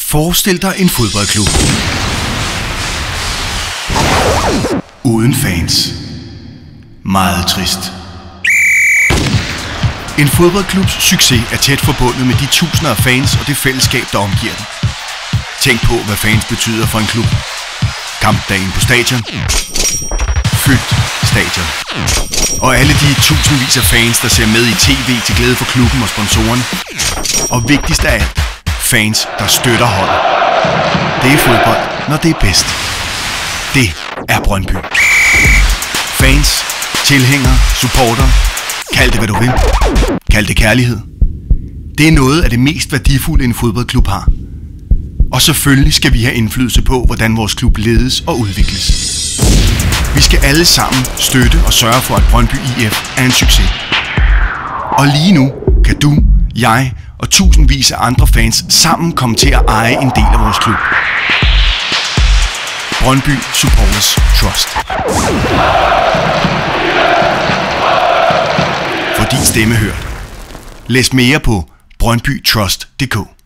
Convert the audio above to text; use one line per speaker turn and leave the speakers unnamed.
Forestil dig en fodboldklub uden fans. Meget trist. En fodboldklubs succes er tæt forbundet med de tusinder af fans og det fællesskab, der omgiver den. Tænk på, hvad fans betyder for en klub. Kampdagen på stadion. Fyldt stadion. Og alle de tusindvis af fans, der ser med i tv til glæde for klubben og sponsorerne. Og vigtigst af alt, fans, der støtter holdet. Det er fodbold, når det er bedst. Det er Brøndby. Fans, tilhængere, supporter, kald det hvad du vil. Kald det kærlighed. Det er noget af det mest værdifulde, en fodboldklub har. Og selvfølgelig skal vi have indflydelse på, hvordan vores klub ledes og udvikles. Vi skal alle sammen støtte og sørge for, at Brøndby IF er en succes. Og lige nu kan du, jeg og tusindvis af andre fans sammen komme til at eje en del af vores klub. Brøndby Supporters Trust. Få din stemme hørt. Læs mere på brøndbytrust.dk.